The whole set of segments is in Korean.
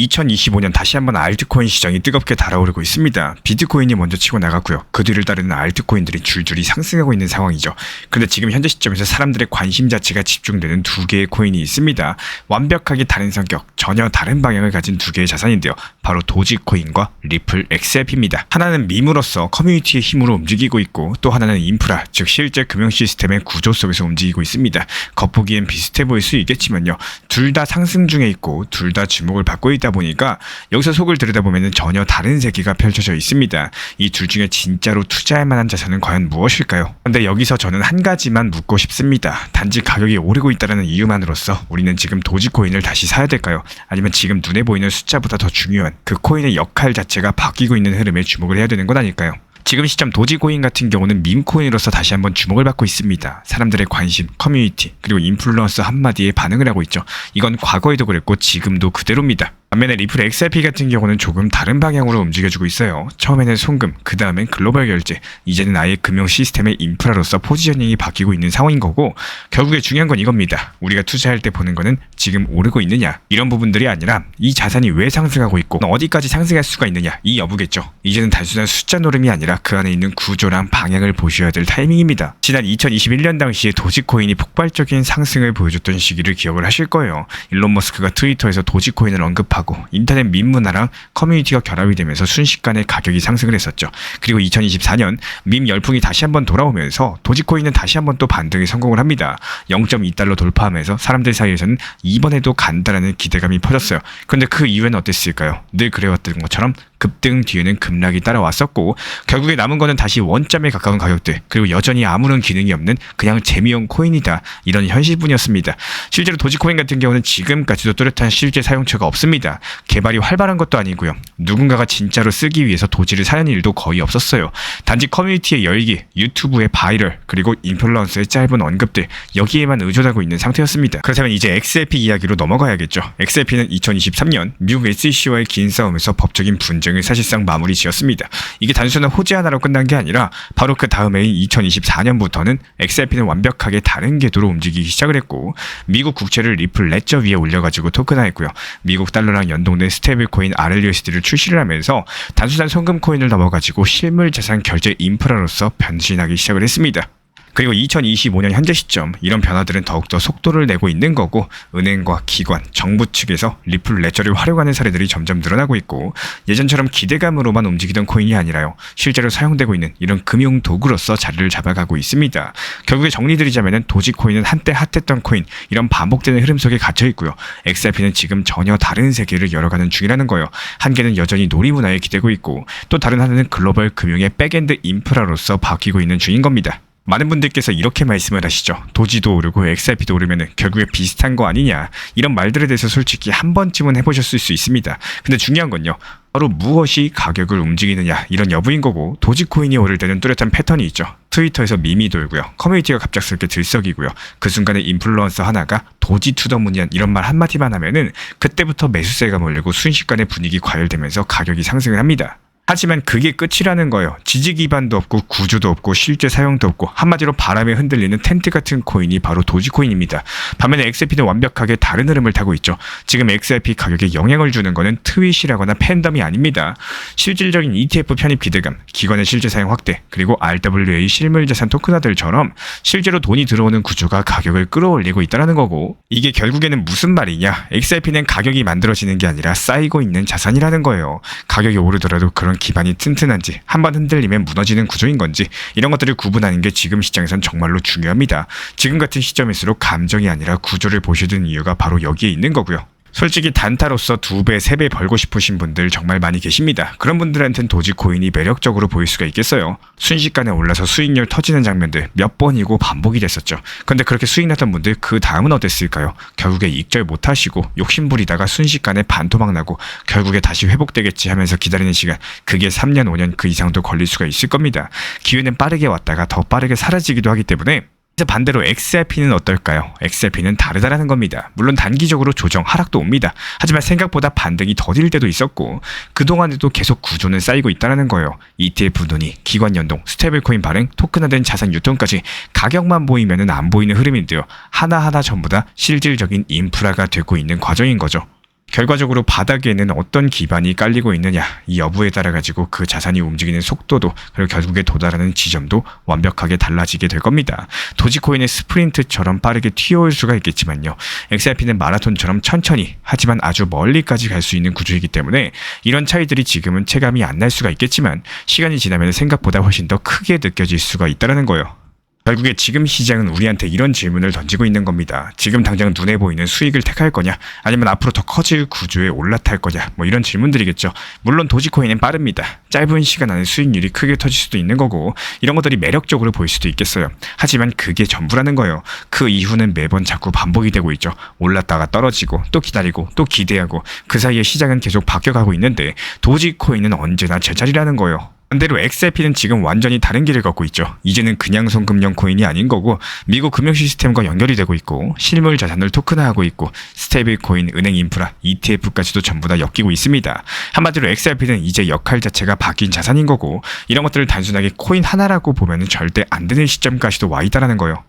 2025년 다시 한번 알트코인 시장이 뜨겁게 달아오르고 있습니다. 비트코인이 먼저 치고 나갔고요. 그 뒤를 따르는 알트코인들이 줄줄이 상승하고 있는 상황이죠. 그런데 지금 현재 시점에서 사람들의 관심 자체가 집중되는 두 개의 코인이 있습니다. 완벽하게 다른 성격, 전혀 다른 방향을 가진 두 개의 자산인데요. 바로 도지코인과 리플 XRP입니다. 하나는 밈으로서 커뮤니티의 힘으로 움직이고 있고, 또 하나는 인프라, 즉 실제 금융 시스템의 구조 속에서 움직이고 있습니다. 겉보기엔 비슷해 보일 수 있겠지만요. 둘 다 상승 중에 있고 둘 다 주목을 받고 있다 보니까 여기서 속을 들여다보면 전혀 다른 세계가 펼쳐져 있습니다. 이 둘 중에 진짜로 투자할 만한 자산은 과연 무엇일까요? 근데 여기서 저는 한 가지만 묻고 싶습니다. 단지 가격이 오르고 있다는 이유만으로서 우리는 지금 도지코인을 다시 사야 될까요? 아니면 지금 눈에 보이는 숫자보다 더 중요한 그 코인의 역할 자체가 바뀌고 있는 흐름에 주목을 해야 되는 건 아닐까요? 지금 시점 도지코인 같은 경우는 밈코인으로서 다시 한번 주목을 받고 있습니다. 사람들의 관심, 커뮤니티, 그리고 인플루언서 한마디에 반응을 하고 있죠. 이건 과거에도 그랬고 지금도 그대로입니다. 반면에 리플 XRP 같은 경우는 조금 다른 방향으로 움직여주고 있어요. 처음에는 송금, 그 다음엔 글로벌 결제, 이제는 아예 금융 시스템의 인프라로서 포지셔닝이 바뀌고 있는 상황인 거고, 결국에 중요한 건 이겁니다. 우리가 투자할 때 보는 거는 지금 오르고 있느냐, 이런 부분들이 아니라 이 자산이 왜 상승하고 있고 어디까지 상승할 수가 있느냐, 이 여부겠죠. 이제는 단순한 숫자 노름이 아니라 그 안에 있는 구조랑 방향을 보셔야 될 타이밍입니다. 지난 2021년 당시에 도지코인이 폭발적인 상승을 보여줬던 시기를 기억을 하실 거예요. 일론 머스크가 트위터에서 도지코인을 언급하고 인터넷 밈 문화랑 커뮤니티가 결합이 되면서 순식간에 가격이 상승을 했었죠. 그리고 2024년 밈 열풍이 다시 한번 돌아오면서 도지코인은 다시 한번 또 반등에 성공을 합니다. 0.2달러 돌파하면서 사람들 사이에서는 이번에도 간다라는 기대감이 퍼졌어요. 그런데 그 이후에는 어땠을까요? 늘 그래왔던 것처럼 급등 뒤에는 급락이 따라왔었고, 결국에 남은 거는 다시 원점에 가까운 가격대, 그리고 여전히 아무런 기능이 없는 그냥 재미용 코인이다, 이런 현실뿐이었습니다. 실제로 도지코인 같은 경우는 지금까지도 뚜렷한 실제 사용처가 없습니다. 개발이 활발한 것도 아니고요. 누군가가 진짜로 쓰기 위해서 도지를 사는 일도 거의 없었어요. 단지 커뮤니티의 열기, 유튜브의 바이럴, 그리고 인플루언서의 짧은 언급들, 여기에만 의존하고 있는 상태였습니다. 그렇다면 이제 XRP 이야기로 넘어가야겠죠. XRP는 2023년 미국 SEC와의 긴 싸움에서 법적인 분쟁을 사실상 마무리 지었습니다. 이게 단순한 호재 하나로 끝난 게 아니라 바로 그 다음해인 2024년부터는 XRP는 완벽하게 다른 궤도로 움직이기 시작을 했고, 미국 국채를 리플 레저 위에 올려가지고 토큰화했고요. 미국 달러랑 연동된 스테이블코인 RLUSD를 출시를 하면서 단순한 송금 코인을 넘어가지고 실물 자산 결제 인프라로서 변신하기 시작을 했습니다. 그리고 2025년 현재 시점 이런 변화들은 더욱더 속도를 내고 있는 거고, 은행과 기관, 정부 측에서 리플 레저를 활용하는 사례들이 점점 늘어나고 있고, 예전처럼 기대감으로만 움직이던 코인이 아니라요, 실제로 사용되고 있는 이런 금융 도구로서 자리를 잡아가고 있습니다. 결국에 정리드리자면 도지코인은 한때 핫했던 코인, 이런 반복되는 흐름 속에 갇혀 있고요. XRP는 지금 전혀 다른 세계를 열어가는 중이라는 거예요. 한 개는 여전히 놀이문화에 기대고 있고, 또 다른 하나는 글로벌 금융의 백엔드 인프라로서 바뀌고 있는 중인 겁니다. 많은 분들께서 이렇게 말씀을 하시죠. 도지도 오르고 XRP도 오르면 결국에 비슷한 거 아니냐, 이런 말들에 대해서 솔직히 한 번쯤은 해보셨을 수 있습니다. 근데 중요한 건요, 바로 무엇이 가격을 움직이느냐, 이런 여부인 거고, 도지코인이 오를 때는 뚜렷한 패턴이 있죠. 트위터에서 밈이 돌고요, 커뮤니티가 갑작스럽게 들썩이고요, 그 순간에 인플루언서 하나가 도지 투더문이한 이런 말 한마디만 하면은 그때부터 매수세가 몰리고 순식간에 분위기 과열되면서 가격이 상승을 합니다. 하지만 그게 끝이라는 거예요. 지지 기반도 없고 구조도 없고 실제 사용도 없고, 한마디로 바람에 흔들리는 텐트 같은 코인이 바로 도지코인입니다. 반면에 XRP는 완벽하게 다른 흐름을 타고 있죠. 지금 XRP 가격에 영향을 주는 거는 트윗이라거나 팬덤이 아닙니다. 실질적인 ETF 편입 기대감, 기관의 실제 사용 확대, 그리고 RWA 실물자산 토큰화들처럼 실제로 돈이 들어오는 구조가 가격을 끌어올리고 있다는 거고, 이게 결국에는 무슨 말이냐, XRP는 가격이 만들어지는 게 아니라 쌓이고 있는 자산이라는 거예요. 가격이 오르더라도 그런 기반이 튼튼한지, 한번 흔들리면 무너지는 구조인 건지, 이런 것들을 구분하는 게 지금 시장에선 정말로 중요합니다. 지금 같은 시점일수록 감정이 아니라 구조를 보시는 이유가 바로 여기에 있는 거고요. 솔직히 단타로서 2배, 3배 벌고 싶으신 분들 정말 많이 계십니다. 그런 분들한테는 도지코인이 매력적으로 보일 수가 있겠어요. 순식간에 올라서 수익률 터지는 장면들 몇 번이고 반복이 됐었죠. 근데 그렇게 수익 났던 분들 그 다음은 어땠을까요? 결국에 익절 못하시고 욕심부리다가 순식간에 반토막 나고 결국에 다시 회복되겠지 하면서 기다리는 시간, 그게 3년, 5년 그 이상도 걸릴 수가 있을 겁니다. 기회는 빠르게 왔다가 더 빠르게 사라지기도 하기 때문에, 반대로 XRP는 어떨까요? XRP는 다르다라는 겁니다. 물론 단기적으로 조정, 하락도 옵니다. 하지만 생각보다 반등이 더딜 때도 있었고, 그동안에도 계속 구조는 쌓이고 있다는 거예요. ETF 논의, 기관 연동, 스테이블코인 발행, 토큰화된 자산 유통까지 가격만 보이면 안 보이는 흐름인데요. 하나하나 전부 다 실질적인 인프라가 되고 있는 과정인 거죠. 결과적으로 바닥에는 어떤 기반이 깔리고 있느냐 이 여부에 따라 가지고 그 자산이 움직이는 속도도 그리고 결국에 도달하는 지점도 완벽하게 달라지게 될 겁니다. 도지코인의 스프린트처럼 빠르게 튀어올 수가 있겠지만요. XRP는 마라톤처럼 천천히 하지만 아주 멀리까지 갈 수 있는 구조이기 때문에 이런 차이들이 지금은 체감이 안 날 수가 있겠지만 시간이 지나면 생각보다 훨씬 더 크게 느껴질 수가 있다는 거예요. 결국에 지금 시장은 우리한테 이런 질문을 던지고 있는 겁니다. 지금 당장 눈에 보이는 수익을 택할 거냐 아니면 앞으로 더 커질 구조에 올라탈 거냐 뭐 이런 질문들이겠죠. 물론 도지코인은 빠릅니다. 짧은 시간 안에 수익률이 크게 터질 수도 있는 거고 이런 것들이 매력적으로 보일 수도 있겠어요. 하지만 그게 전부라는 거예요. 그 이후는 매번 자꾸 반복이 되고 있죠. 올랐다가 떨어지고 또 기다리고 또 기대하고 그 사이에 시장은 계속 바뀌어가고 있는데 도지코인은 언제나 제자리라는 거예요. 반대로 XRP는 지금 완전히 다른 길을 걷고 있죠. 이제는 그냥 송금형 코인이 아닌 거고 미국 금융 시스템과 연결이 되고 있고 실물 자산을 토큰화하고 있고 스테이블 코인, 은행 인프라, ETF까지도 전부 다 엮이고 있습니다. 한마디로 XRP는 이제 역할 자체가 바뀐 자산인 거고 이런 것들을 단순하게 코인 하나라고 보면 절대 안 되는 시점까지도 와 있다는 거예요.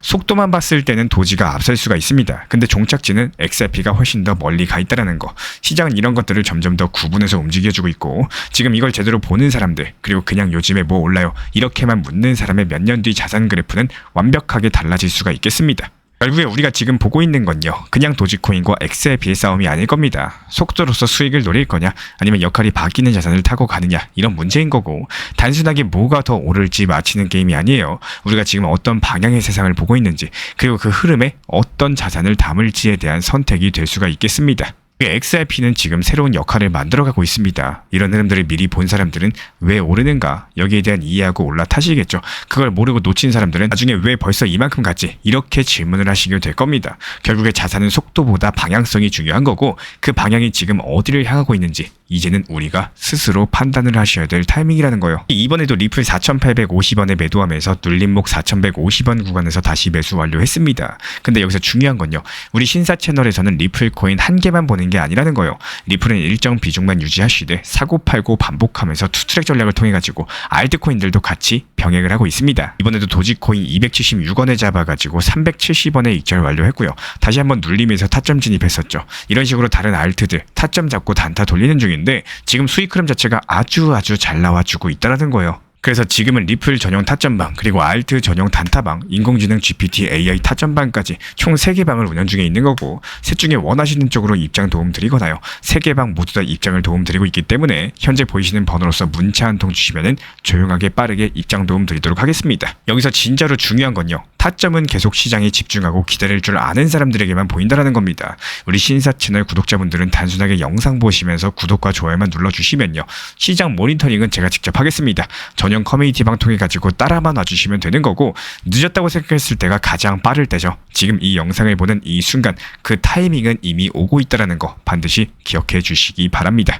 속도만 봤을 때는 도지가 앞설 수가 있습니다. 근데 종착지는 XRP가 훨씬 더 멀리 가 있다는 거. 시장은 이런 것들을 점점 더 구분해서 움직여주고 있고 지금 이걸 제대로 보는 사람들 그리고 그냥 요즘에 뭐 올라요 이렇게만 묻는 사람의 몇 년 뒤 자산 그래프는 완벽하게 달라질 수가 있겠습니다. 결국에 우리가 지금 보고 있는 건요. 그냥 도지코인과 XRP의 싸움이 아닐 겁니다. 속도로서 수익을 노릴 거냐 아니면 역할이 바뀌는 자산을 타고 가느냐 이런 문제인 거고 단순하게 뭐가 더 오를지 맞히는 게임이 아니에요. 우리가 지금 어떤 방향의 세상을 보고 있는지 그리고 그 흐름에 어떤 자산을 담을지에 대한 선택이 될 수가 있겠습니다. XRP는 지금 새로운 역할을 만들어가고 있습니다. 이런 흐름들을 미리 본 사람들은 왜 오르는가 여기에 대한 이해하고 올라타시겠죠. 그걸 모르고 놓친 사람들은 나중에 왜 벌써 이만큼 갔지 이렇게 질문을 하시게 될 겁니다. 결국에 자산은 속도보다 방향성이 중요한 거고 그 방향이 지금 어디를 향하고 있는지 이제는 우리가 스스로 판단을 하셔야 될 타이밍이라는 거예요. 이번에도 리플 4,850원에 매도하면서 눌림목 4,150원 구간에서 다시 매수 완료했습니다. 근데 여기서 중요한 건요. 우리 신사 채널에서는 리플 코인 한 개만 보는 게 아니라는 거예요. 리플은 일정 비중만 유지하시되 사고 팔고 반복하면서 투트랙 전략을 통해 가지고 알트코인들도 같이 병행을 하고 있습니다. 이번에도 도지코인 276원에 잡아가지고 370원에 익절 완료했고요. 다시 한번 눌리면서 타점 진입했었죠. 이런 식으로 다른 알트들 타점 잡고 단타 돌리는 중인데 지금 수익 흐름 자체가 아주 잘 나와주고 있다는 거예요. 그래서 지금은 리플 전용 타점방 그리고 알트 전용 단타방 인공지능 GPT AI 타점방까지 총 3개 방을 운영 중에 있는 거고 셋 중에 원하시는 쪽으로 입장 도움 드리거나요 3개 방 모두 다 입장을 도움 드리고 있기 때문에 현재 보이시는 번호로서 문자 한 통 주시면은 조용하게 빠르게 입장 도움 드리도록 하겠습니다. 여기서 진짜로 중요한 건요 타점은 계속 시장에 집중하고 기다릴 줄 아는 사람들에게만 보인다는 겁니다. 우리 신사 채널 구독자분들은 단순하게 영상 보시면서 구독과 좋아요만 눌러주시면요 시장 모니터링은 제가 직접 하겠습니다. 전용 커뮤니티 방 통해 가지고 따라만 와주시면 되는 거고 늦었다고 생각했을 때가 가장 빠를 때죠. 지금 이 영상을 보는 이 순간 그 타이밍은 이미 오고 있다는 거 반드시 기억해 주시기 바랍니다.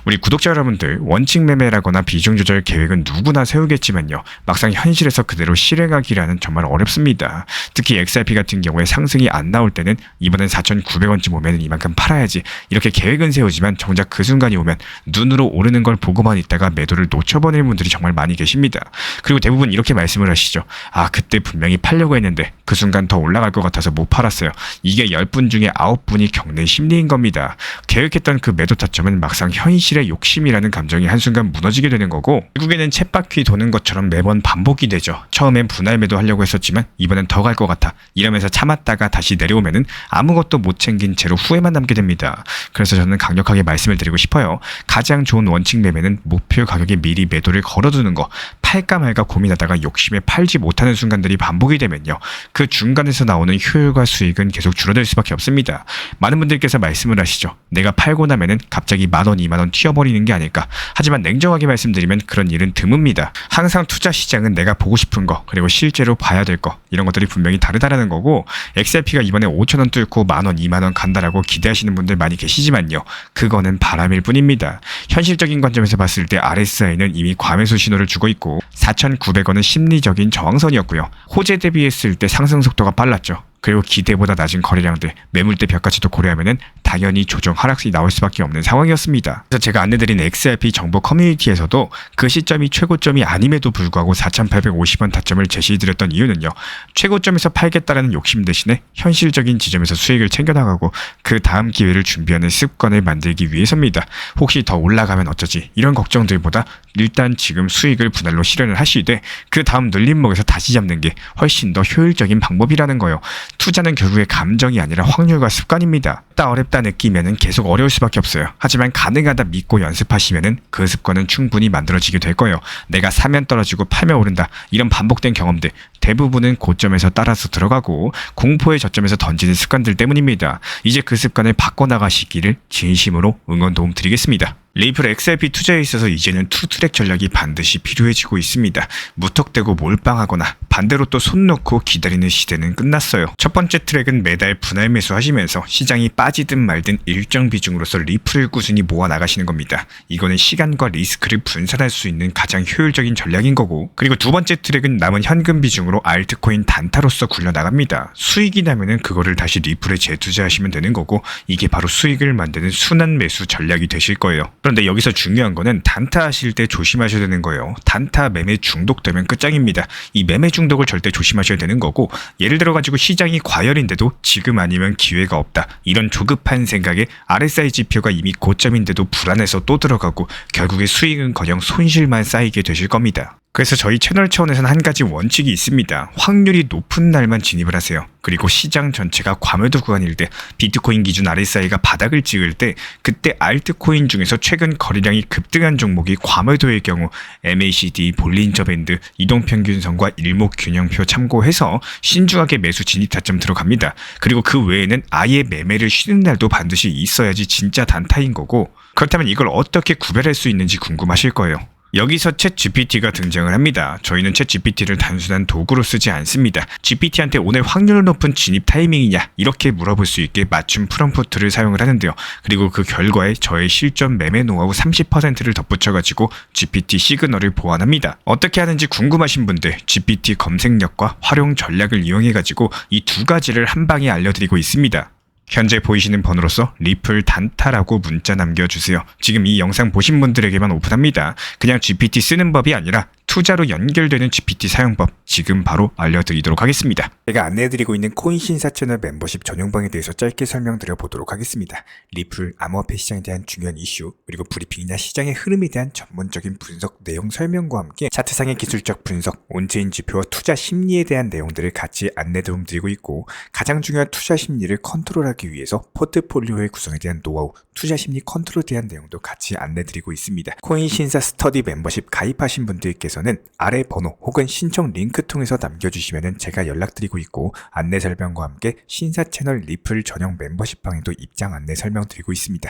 우리 구독자 여러분들 원칙 매매라거나 비중 조절 계획은 누구나 세우겠지만요 막상 현실에서 그대로 실행하기라는 정말 어렵습니다. 특히 XRP 같은 경우에 상승이 안 나올 때는 이번엔 4,900원쯤 오면 이만큼 팔아야지 이렇게 계획은 세우지만 정작 그 순간이 오면 눈으로 오르는 걸 보고만 있다가 매도를 놓쳐버리는 분들이 정말 많이 계십니다. 그리고 대부분 이렇게 말씀을 하시죠. 아 그때 분명히 팔려고 했는데 그 순간 더 올라갈 것 같아서 못 팔았어요. 이게 10분 중에 9분이 겪는 심리인 겁니다. 계획했던 그 매도 타점은 막상 현실의 욕심이라는 감정이 한순간 무너지게 되는 거고 결국에는 쳇바퀴 도는 것처럼 매번 반복이 되죠. 처음엔 분할 매도하려고 했었지만 이번엔 더 갈 것 같아 이러면서 참았다가 다시 내려오면은 아무것도 못 챙긴 채로 후회만 남게 됩니다. 그래서 저는 강력하게 말씀을 드리고 싶어요. 가장 좋은 원칙 매매는 목표 가격에 미리 매도를 걸어두는 거 팔까 말까 고민하다가 욕심에 팔지 못하는 순간들이 반복이 되면요 그 중간에서 나오는 효율과 수익은 계속 줄어들 수밖에 없습니다. 많은 분들께서 말씀을 하시죠. 내가 팔고 나면은 갑자기 10,000원, 20,000원 튀어버리는 게 아닐까. 하지만 냉정하게 말씀드리면 그런 일은 드뭅니다. 항상 투자 시장은 내가 보고 싶은 거 그리고 실제로 봐야 될 거 이런 것들이 분명히 다르다라는 거고 XRP가 이번에 5,000원 뚫고 10,000원, 20,000원 간다라고 기대하시는 분들 많이 계시지만요 그거는 바람일 뿐입니다. 현실적인 관점에서 봤을 때 RSI는 이미 과매수 신호를 주고 있고 4,900원은 심리적인 저항선이었고요. 호재 대비했을 때 상승 속도가 빨랐죠. 그리고 기대보다 낮은 거래량들, 매물대 벽까지도 고려하면은 당연히 조정 하락세이 나올 수밖에 없는 상황이었습니다. 그래서 제가 안내드린 XRP 정보 커뮤니티에서도 그 시점이 최고점이 아님에도 불구하고 4,850원 타점을 제시해드렸던 이유는요. 최고점에서 팔겠다라는 욕심 대신에 현실적인 지점에서 수익을 챙겨나가고 그 다음 기회를 준비하는 습관을 만들기 위해서입니다. 혹시 더 올라가면 어쩌지 이런 걱정들보다 일단 지금 수익을 분할로 실현을 하시되 그 다음 눌림목에서 다시 잡는 게 훨씬 더 효율적인 방법이라는 거예요. 투자는 결국에 감정이 아니라 확률과 습관입니다. 어렵다 느끼면은 계속 어려울 수밖에 없어요. 하지만 가능하다 믿고 연습하시면은 그 습관은 충분히 만들어지게 될 거예요. 내가 사면 떨어지고 팔면 오른다. 이런 반복된 경험들 대부분은 고점에서 따라서 들어가고 공포의 저점에서 던지는 습관들 때문입니다. 이제 그 습관을 바꿔나가시기를 진심으로 응원 도움 드리겠습니다. 리플 XRP 투자에 있어서 이제는 투트랙 전략이 반드시 필요해지고 있습니다. 무턱대고 몰빵하거나 반대로 또 손 놓고 기다리는 시대는 끝났어요. 첫 번째 트랙은 매달 분할 매수하시면서 시장이 빠지든 말든 일정 비중으로서 리플을 꾸준히 모아 나가시는 겁니다. 이거는 시간과 리스크를 분산할 수 있는 가장 효율적인 전략인 거고, 그리고 두 번째 트랙은 남은 현금 비중으로 알트코인 단타로서 굴려나갑니다. 수익이 나면은 그거를 다시 리플에 재투자하시면 되는 거고, 이게 바로 수익을 만드는 순환 매수 전략이 되실 거예요. 그런데 여기서 중요한 거는 단타 하실 때 조심하셔야 되는 거예요. 단타 매매 중독되면 끝장입니다. 이 매매 중독을 절대 조심하셔야 되는 거고, 예를 들어 가지고 시장이 과열인데도 지금 아니면 기회가 없다, 이런 조급한 생각에 RSI 지표가 이미 고점인데도 불안해서 또 들어가고 결국에 수익은커녕 손실만 쌓이게 되실 겁니다. 그래서 저희 채널 차원에서는 한 가지 원칙이 있습니다. 확률이 높은 날만 진입을 하세요. 그리고 시장 전체가 과매도 구간일 때, 비트코인 기준 RSI가 바닥을 찍을 때, 그때 알트코인 중에서 최근 거래량이 급등한 종목이 과매도의 경우 MACD, 볼린저 밴드, 이동평균선과 일목균형표 참고해서 신중하게 매수 진입 타점 들어갑니다. 그리고 그 외에는 아예 매매를 쉬는 날도 반드시 있어야지 진짜 단타인 거고, 그렇다면 이걸 어떻게 구별할 수 있는지 궁금하실 거예요. 여기서 챗 GPT가 등장을 합니다. 저희는 챗 GPT를 단순한 도구로 쓰지 않습니다. GPT한테 오늘 확률 높은 진입 타이밍이냐 이렇게 물어볼 수 있게 맞춤 프롬프트를 사용을 하는데요. 그리고 그 결과에 저의 실전 매매 노하우 30%를 덧붙여가지고 GPT 시그널을 보완합니다. 어떻게 하는지 궁금하신 분들 GPT 검색력과 활용 전략을 이용해가지고 이 두 가지를 한 방에 알려드리고 있습니다. 현재 보이시는 번호로서 리플 단타라고 문자 남겨주세요. 지금 이 영상 보신 분들에게만 오픈합니다. 그냥 GPT 쓰는 법이 아니라 투자로 연결되는 GPT 사용법 지금 바로 알려드리도록 하겠습니다. 제가 안내해드리고 있는 코인 신사 채널 멤버십 전용방에 대해서 짧게 설명드려 보도록 하겠습니다. 리플, 암호화폐 시장에 대한 중요한 이슈, 그리고 브리핑이나 시장의 흐름에 대한 전문적인 분석 내용 설명과 함께 차트상의 기술적 분석, 온체인 지표와 투자 심리에 대한 내용들을 같이 안내 도움 드리고 있고, 가장 중요한 투자 심리를 컨트롤하기 위해서 포트폴리오의 구성에 대한 노하우, 투자 심리 컨트롤에 대한 내용도 같이 안내드리고 있습니다. 코인 신사 스터디 멤버십 가입하신 분들께서는 아래 번호 혹은 신청 링크 통해서 남겨주시면 제가 연락드리고 있고, 안내 설명과 함께 신사 채널 리플 전용 멤버십 방에도 입장 안내 설명드리고 있습니다.